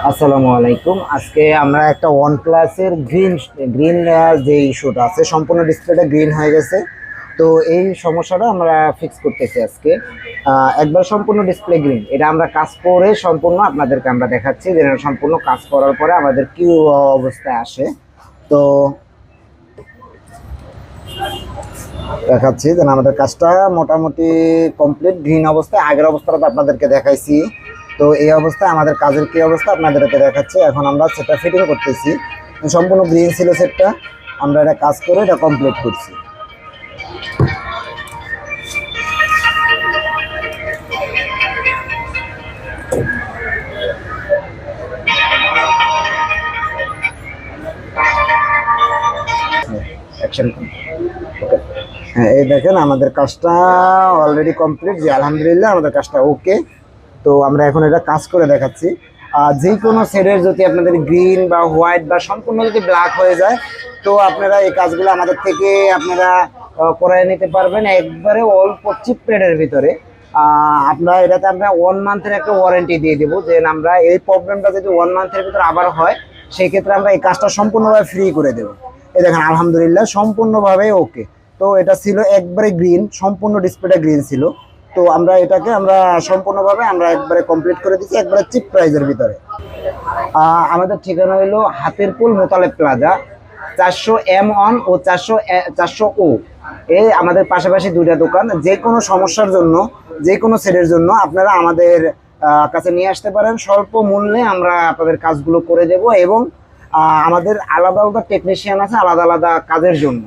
আসসালামু আলাইকুম। আজকে আমরা একটা OnePlus এর গ্রিন গ্রিন যে ইস্যুটা আছে, সম্পূর্ণ ডিসপ্লেটা গ্রিন হয়ে গেছে। তো এই সমস্যাটা আমরা ফিক্স করতেছি আজকে। একবার সম্পূর্ণ ডিসপ্লে গ্রিন, এটা আমরা কাজ করে সম্পূর্ণ আপনাদেরকে আমরা দেখাচ্ছি যে এটা সম্পূর্ণ কাজ করার পরে আমাদের কি অবস্থায় আসে। তো দেখাচ্ছি যে আমাদের কাজটা মোটামুটি কমপ্লিট গ্রিন অবস্থায়, আগের অবস্থাটা তো আপনাদেরকে দেখাইছি। তো এই অবস্থায় আমাদের কাজের কি অবস্থা আপনাদেরকে দেখাচ্ছি। এখন আমরা সেটটা ফিটিং করতেছি। সম্পূর্ণ গ্রিন ছিল সেটটা, আমরা এটা কাজ করে এটা কমপ্লিট করছি। অ্যাকশন। ওকে, হ্যাঁ এই দেখেন আমাদের কাজটা অলরেডি কমপ্লিট। জি আলহামদুলিল্লাহ আমাদের কাজটা ওকে। তো আমরা এখন এটা কাজ করে দেখাচ্ছি। যে কোনো শেডের যদি আপনাদের গ্রিন বা হোয়াইট বা সম্পূর্ণ যদি ব্ল্যাক হয়ে যায়, তো আপনারা এই কাজগুলো আমাদের থেকে আপনারা করায় নিতে পারবেন একবারে অল্প চিপ রেটের ভিতরে। আপনারা এটাতে আমরা 1 মান্থের একটা ওয়ারেন্টি দিয়ে দেবো, যে আমরা এই প্রবলেমটা যদি 1 মান্থের ভিতরে আবার হয় সেই ক্ষেত্রে আমরা এই কাজটা সম্পূর্ণভাবে ফ্রি করে দেবো। এই দেখেন আলহামদুলিল্লাহ সম্পূর্ণভাবে ওকে। তো এটা ছিল একবারে গ্রিন, সম্পূর্ণ ডিসপ্লেটা গ্রিন ছিল। তো আমরা এটাকে আমরা সম্পূর্ণভাবে আমরা একবারে কমপ্লিট করে দিচ্ছি একবারে চিপ প্রাইজের ভিতরে। আমাদের ঠিকানা হলো হাতিরপুল মোতালেব প্লাজা, 400M1 ও 400O। এই আমাদের পাশাপাশি দুইটা দোকান। যে কোনো সমস্যার জন্য, যে কোনো সেটের জন্য আপনারা আমাদের কাছে নিয়ে আসতে পারেন। স্বল্প মূল্যে আমরা আপনাদের কাজগুলো করে দেব, এবং আমাদের আলাদা আলাদা টেকনিশিয়ান আছে আলাদা আলাদা কাজের জন্য।